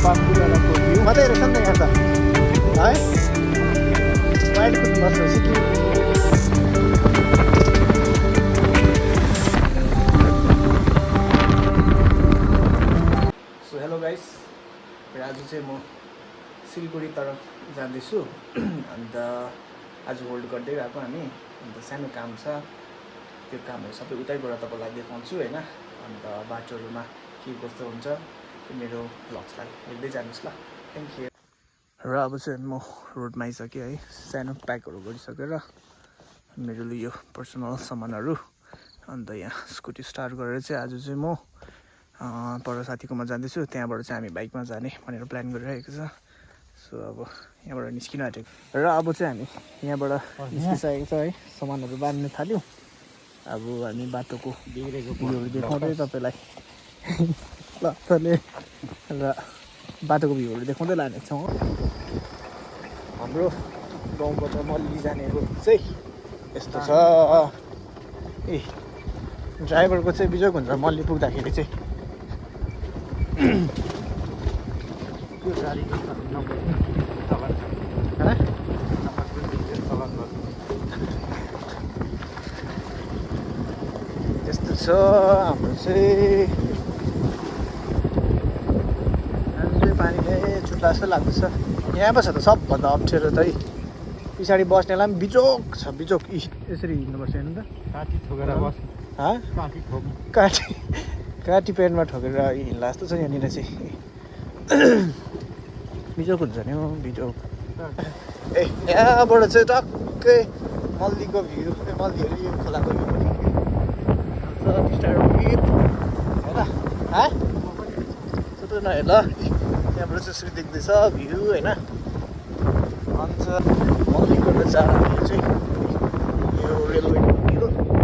बाँकुडाको view मात्रै रहेछ नि त यहाँ त है वाइड कुद्नु पर्छ सिक्किम सो हेलो गाइस आज चाहिँ म सिलगढी तरफ जाँदैछु अन्त आज होल्ड गर्दै गएको हामी अन्त सानो काम छ त्यो कामहरू सबै उतैबाट तपाईँलाई देखाउँछु होइन अन्त बाटोहरूमा के कस्तो हुन्छ मेरो भ्लग्सलाई हेर्दै जानुहोस् ल थ्याङ्क यू र अब चाहिँ म रोडमा आइसकेँ है सानो प्याकहरू गरिसकेर मेरो यो पर्सनल सामानहरू अन्त यहाँ स्कुटी स्टार्ट गरेर चाहिँ आज चाहिँ म पर साथीकोमा जाँदैछु त्यहाँबाट चाहिँ हामी बाइकमा जाने भनेर प्लान गरिरहेको छ सो अब यहाँबाट निस्किन आँटेको र अब चाहिँ हामी यहाँबाट निस्किसकेको छ है सामानहरू बाँध्न थाल्यौँ अब हामी बाटोको भ्यूहरू देखाउँदै तपाईँलाई र बाटोको भ्यूहरू देखाउँदै लानेछौँ हाम्रो गाउँबाट मल्ली जाने रोड चाहिँ यस्तो छ ए ड्राइभरको चाहिँ बिजोग हुन्छ मल्ली पुग्दाखेरि चाहिँ त्यो गाडी यस्तो छ हाम्रो चाहिँ पानीले चुट्ला जस्तो लाग्दैछ यहाँ पो छ त सबभन्दा अप्ठ्यारो त है पछाडि बस्नेलाई पनि बिजोक छ बिजोक यसरी हिँड्नुपर्छ हेर्नु त काटी ठोकेर बस काटी पेनमा ठोकेर हिँड्ला जस्तो छ यहाँनिर चाहिँ बिजोक हुन्छ नि हौ बिजोक ए यहाँबाट चाहिँ टक्कै मल्लीको भ्यू मल्लीहरू यो खोलाको भ्यू होइन सुत्नु नहेर ल त्यहाँबाट चाहिँ यसरी देख्दैछ भ्यू होइन अन्त मल्लीबाट जाँदा चाहिँ यो रेलवे भ्यू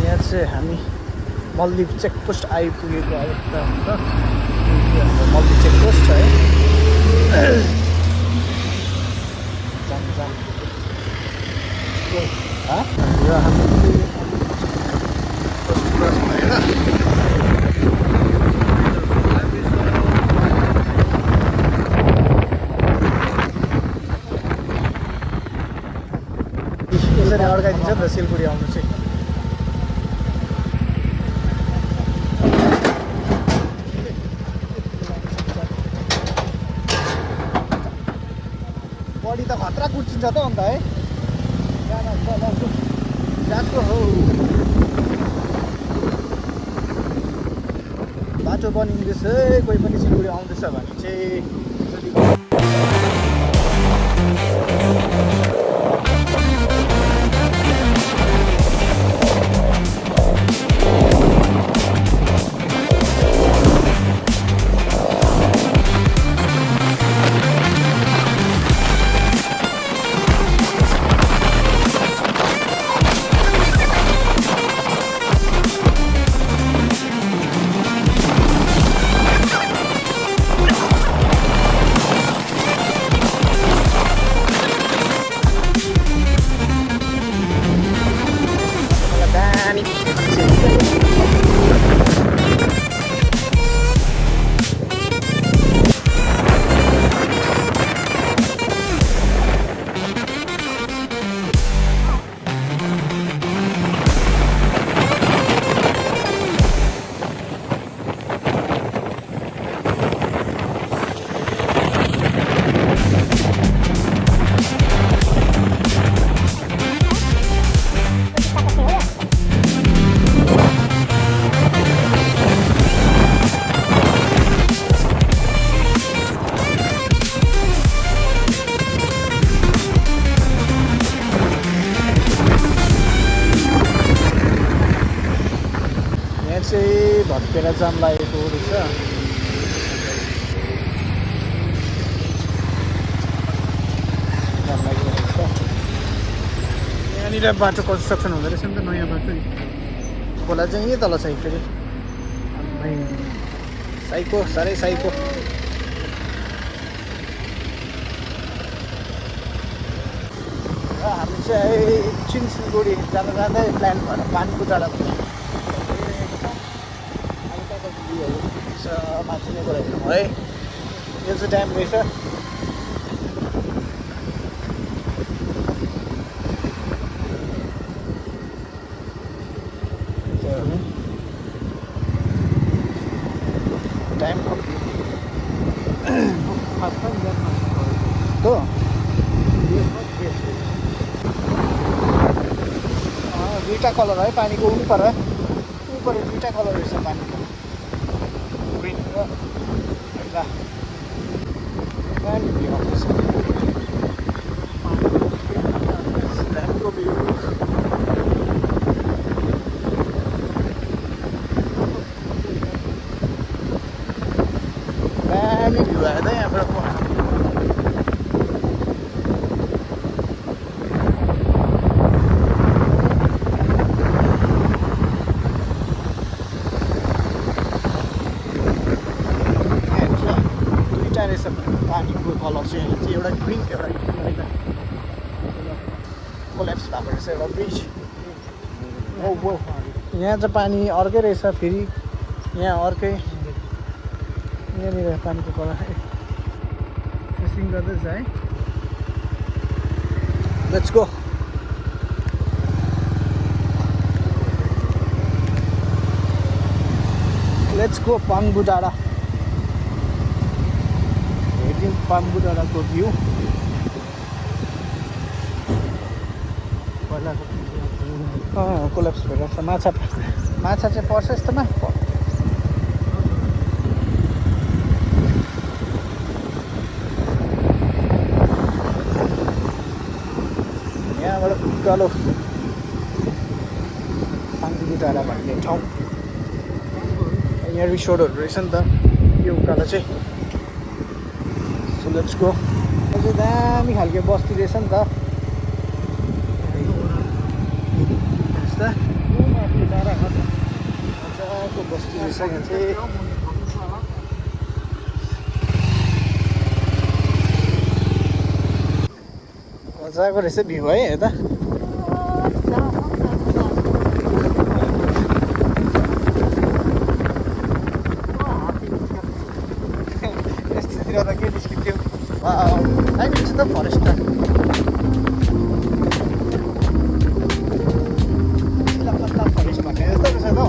यहाँ चाहिँ हामी मल्ली चेकपोस्ट आइपुगेको अवस्था हुन्छ मल्ली चेकपोस्ट है र हामी यसरी अड्काइदिन्छ नि त सिलगढी आउनु चाहिँ बडी त खतरा कुर्चिन्छ त अन्त है गएको हौ बाटो बनिँदैछ कोही पनि सिलगढी आउँदैछ भने चाहिँ पेराजाम लागेको रहेछ। जाम लागिरहेको छ। यहाँनिर बाटो कन्स्ट्रक्सन हुँदो रहेछ नि त, नयाँ बाटो नि। खोला चाहिँ यहीँ तल छ फेरि। साइको, साह्रै साइको। हामी चाहिँ एकछिन सिलगढी जाँदा जाँदै प्लान भएर पानीको डाँडा माथि नै गएर हेरौँ है। यो चाहिँ ड्याम रहेछ। ड्यामको दुईवटा कलर है पानीको, ऊपर दुईवटा कलर रहेछ पानीको, ग्रिन र एउटा ड्यामको भ्यू। दामी भ्यू आयो त यहाँबाट। पानीको कलर चाहिँ एउटा ग्रिन एउटा कोल्याप्स भएको रहेछ एउटा ब्रिज। यहाँ चाहिँ पानी अर्कै रहेछ, फेरि यहाँ अर्कै। यहाँनिर पानीको कलर फिसिङ गर्दैछ है। Let's go. पाङ्बु डाँडा। पाङ्बु डाँडाको भ्यू। कोल्याप्स भइरहेको छ। माछा चाहिँ पर्छ यस्तोमा। यहाँबाट उकालो पाङ्बु डाँडा भन्ने ठाउँ। यहाँ रिसोर्टहरू रहेछ नि त यो उकालो चाहिँ। Let's go. यो चाहिँ दामी खालको बस्ती रहेछ नि त। मजाको बस्ती रहेछ यहाँ चाहिँ। मजाको रहेछ भ्यू है यता। यस्तोतिर त के निस्किन्थ्यो। दामी रहेछ त फरेस्ट त। फरेस्ट भन्ने जस्तो रहेछ त।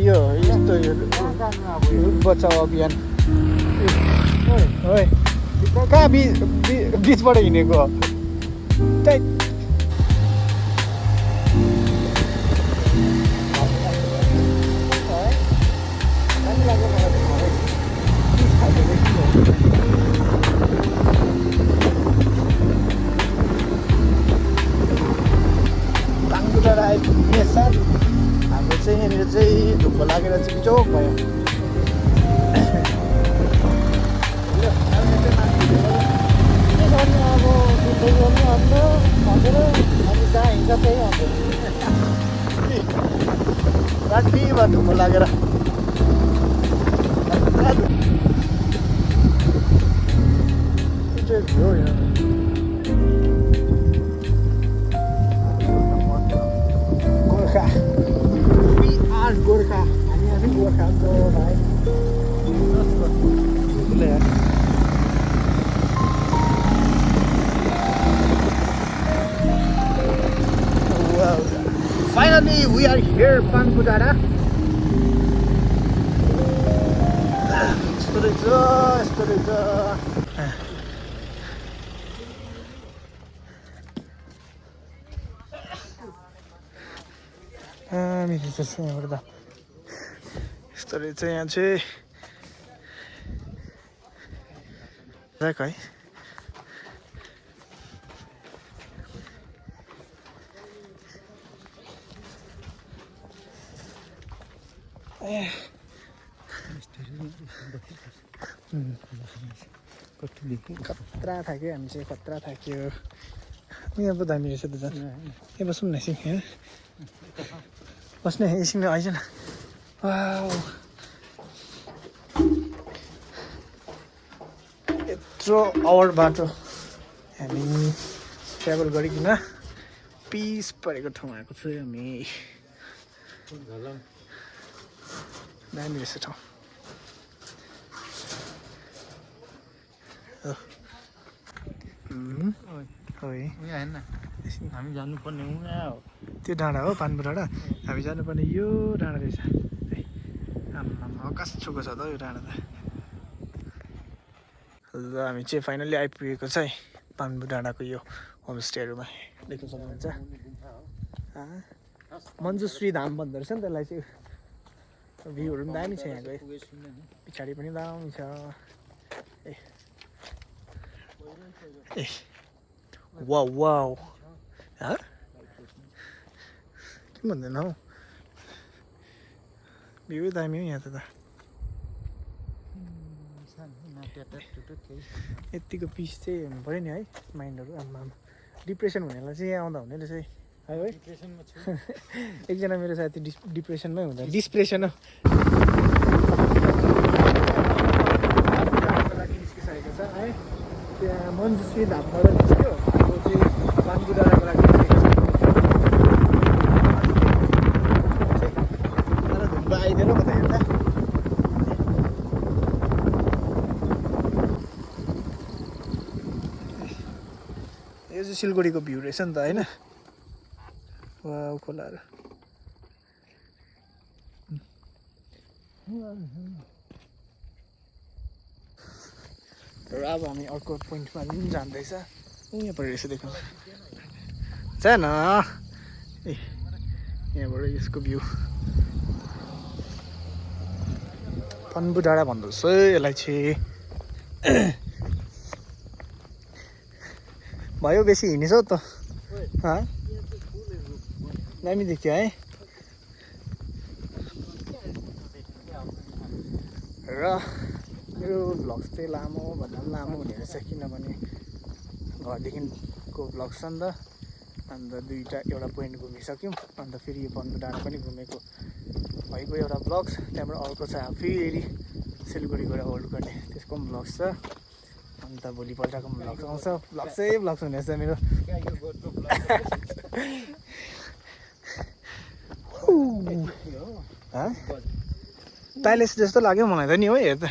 यो यस्तो बचाउ अभियान कहाँ बिचबाट हिँडेको पाङ्बु डाँडा आइपुग्ने साथ हाम्रो चाहिँ यहाँनिर चाहिँ धुप्पो लागेर चाहिँ बिचोक भयो। रातिमा धुप्पो लागेर गोर्खा गोर्खा हामी आफै गोर्खाको भाइ। Finally, we are here, Panpu डाँडा। यस्तो रहेछ। मेरी चाहिँ यहाँबाट त यस्तो रहेछ यहाँ चाहिँ है। खतरा थाक्यो हामी चाहिँ, खतरा थाक्यो। यहाँ पो दामी रहेछ त झन्। यहाँ बसौँ न एकछिन, यहाँ बस्ने एकछिन आइज न। यत्रो आवर बाटो हामी ट्राभल गरिकन पिस परेको ठाउँ आएको छु हामी। दामी रहेछ ठाउँ। हामी जानुपर्ने हो त्यो डाँडा हो, पान्बु डाँडा। हामी जानुपर्ने यो डाँडा रहेछ है। आम्मामा आकाश छुको छ त यो डाँडा त। ल हामी चाहिँ फाइनली आइपुगेको छ है पान्बु डाँडाको यो होमस्टेहरूमा। देख्न सक्नुहुन्छ मञ्जुश्री धाम भन्दो रहेछ नि त्यसलाई चाहिँ। भ्यूहरू पनि दामी छ यहाँको, पछाडि पनि दामी छ। ए वाउ वाउ के भन्दैन हौ, भ्यू दामी हो यहाँ त। यतिको पिस चाहिँ हुनु पऱ्यो नि है माइन्डहरू। आम्मा डिप्रेसन हुनेलाई चाहिँ यहाँ आउँदा हुने रहेछ है। एकजना मेरो साथी डिप्रेसनमै हुँदा डिस्प्रेसन हो। निस्किसकेको छ है, त्यहाँ मञ्जुश्री धामबाट निस्क्यो। अब चाहिँ पान्बु डाँडाको लागि निस्केको छ। तर धुम्बा आइदिएन कता हेर्दा। यो चाहिँ सिलगढीको भ्यू रहेछ नि त होइन। वाउ खोलाहरू। र अब हामी अर्को पोइन्टमा पनि जाँदैछ। यहाँ पऱ्यो रहेछ देख्नु। जान ए यहाँबाट यसको भ्यू पान्बु डाँडा भन्दो रहेछ यसलाई चाहिँ। भयो बेसी हिँडेछ हौ त। दामी देखियो है। र मेरो भ्लग्स चाहिँ लामो भन्दा पनि लामो हुने रहेछ, किनभने घरदेखिको भ्लग छ नि त। अन्त एउटा पोइन्ट घुमिसक्यौँ। अन्त फेरि यो पान्बु डाँडा पनि घुमेको भएको एउटा भ्लग्स। त्यहाँबाट अर्को छ फेरि सिलगढी गएर होल्ड गर्ने, त्यसको पनि भ्लग्स छ। अन्त भोलिपल्टको पनि भ्लग्स आउँछ। भ्लग्स हुने रहेछ मेरो। प्यालेस जस्तो लाग्यो मलाई त नि हो। हेर त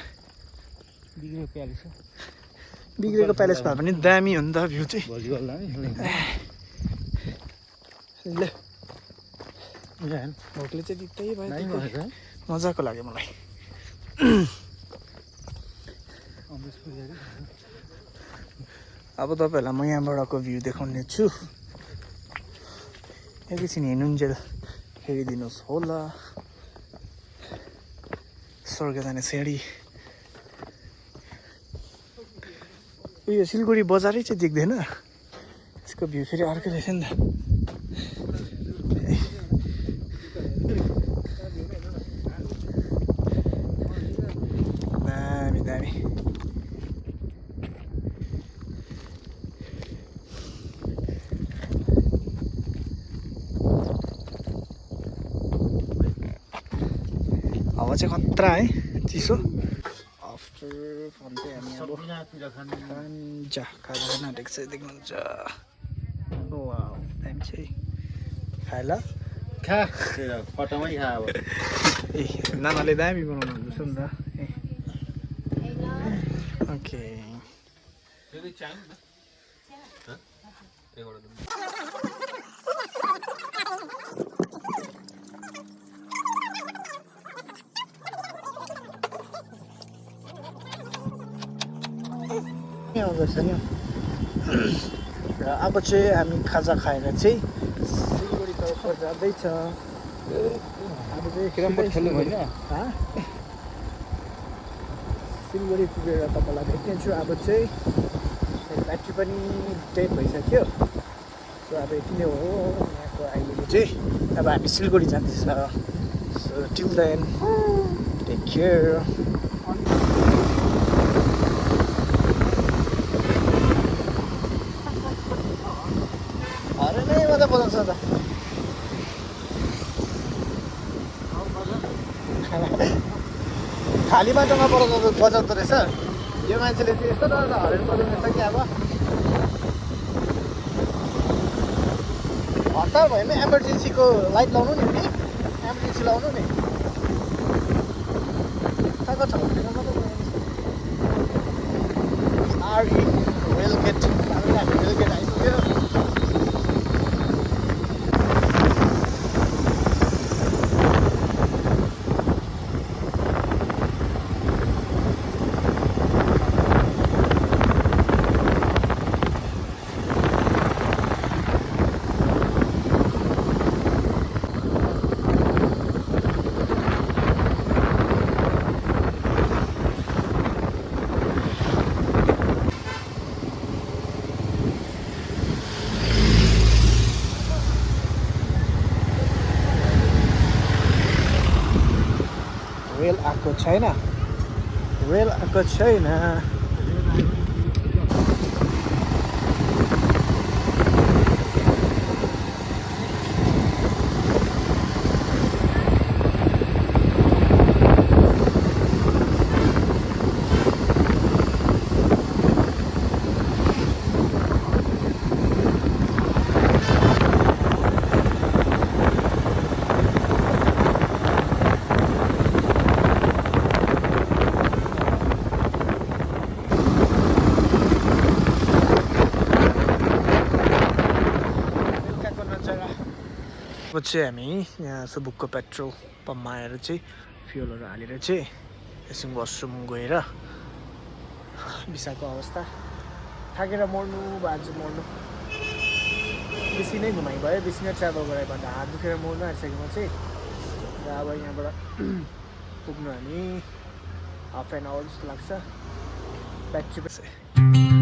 बिग्रेको प्यालेस भए पनि दामी हो नि त भ्यू चाहिँ। ल भोकले चाहिँ दिक्कै भयो, मजाको लाग्यो मलाई। अब तपाईँहरूलाई म यहाँबाटको भ्यू देखाउने छु। एकैछिन हिँड्नुन्जेल हेरिदिनुहोस् होला। स्वर्ग जाने सिँढी। यो सिलगढी बजारै चाहिँ देख्दैन, यसको भ्यू फेरि अर्कै रहेछ नि त। दामी दामी। हावा चाहिँ खतरा है, चिसो। आफ्टर फन चाहिँ हामी अब खाजा आँटेको छ देख्नुहुन्छ। वाउ दामी चाहिँ खाए ल खा पटामै खा। अब ए नानाले दामी बनाउनु हुँदैछ नि त। ओके राम्रो छ नि र अब चाहिँ हामी खाजा खाएर चाहिँ सिलगढीतर्फ जाँदैछ अब चाहिँ सिलगढी पुगेर तपाईँलाई भेट्नेछु अब चाहिँ ब्याट्री पनि डेड भइसक्यो सो अब यति नै हो यहाँको अहिले चाहिँ अब हामी सिलगढी जाँदैछ so till then take care अरे नै मजा बजाउँछ त खाली बाटोमा बजाउँदो रहेछ यो मान्छेले चाहिँ यस्तो डर हरेन बजाउने रहेछ कि अब हतार भयो भने एमर्जेन्सीको लाइट लाउनु नि नि एमर्जेन्सी लाउनु नि कताको छ रेलगेट रेलगेट आइपुग्यो रेल आएको छैन रेल आएको छैन अब चाहिँ हामी यहाँ सुबुकको पेट्रोल पम्पमा आएर चाहिँ फ्युलहरू हालेर चाहिँ एकछिन वासरुम गएर बिसाको अवस्था थाकेर मर्नु बाजु मर्नु बेसी नै घुमाइ भयो बेसी नै ट्राभल गरायो भन्दा हात दुखेर मर्नु आँटिसकेँ म चाहिँ र अब यहाँबाट पुग्नु हामी हाफ एन आवर जस्तो लाग्छ ब्याट्री पनि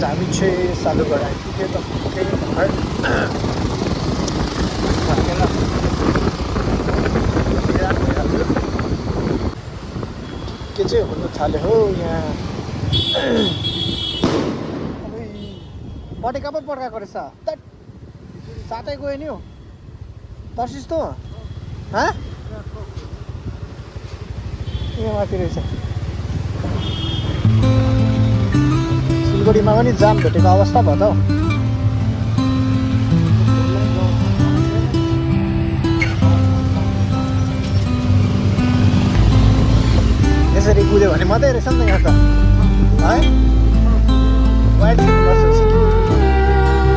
हामी चाहिँ सालुगढ आइपुग्यो त के चाहिँ हुनु थाल्यो हो यहाँ पटेका पो पड्काएको रहेछ साथै गयो नि हो तर्सिस त यहाँ माथि रहेछ सिलगढीमा पनि जाम भेटेको अवस्था भयो त हौ यसरी कुद्यो भने मात्रै रहेछ नि त यहाँ त है वाइड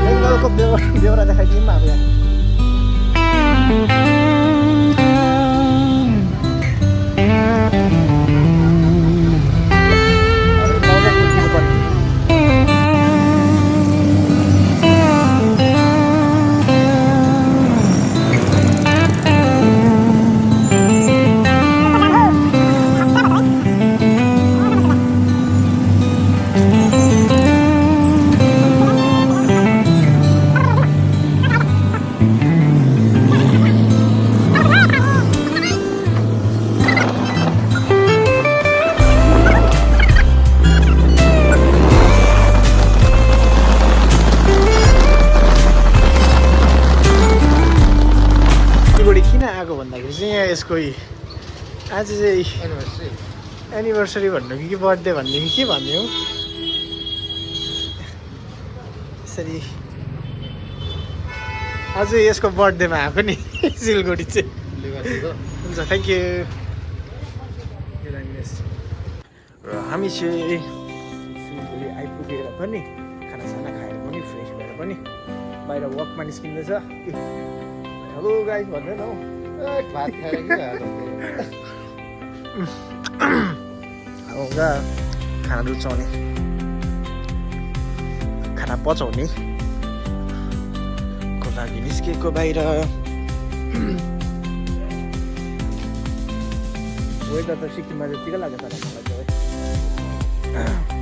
बेङ्गलको बेहोरा देखाइदिउँ अब यहाँ यसको आज चाहिँ एनिभर्सरी एनिभर्सरी भन्नु कि बर्थडे भन्ने कि के भन्ने हो यसरी आज यसको बर्थडेमा आएको नि सिलगढी चाहिँ हुन्छ थ्याङ्क यू र हामी चाहिँ सिलगढी आइपुगेर पनि खानासाना खाएर पनि फ्रेस भएर पनि बाहिर वकमा निस्किँदैछ हेलो गाइज भन्दैन हौ भात खाएर कि आउँदा खाना रुचाउने खाना पचाउने को लागि निस्किएको बाहिर वेदर त सिक्किममा जतिकै लाग्यो तर मलाई चाहिँ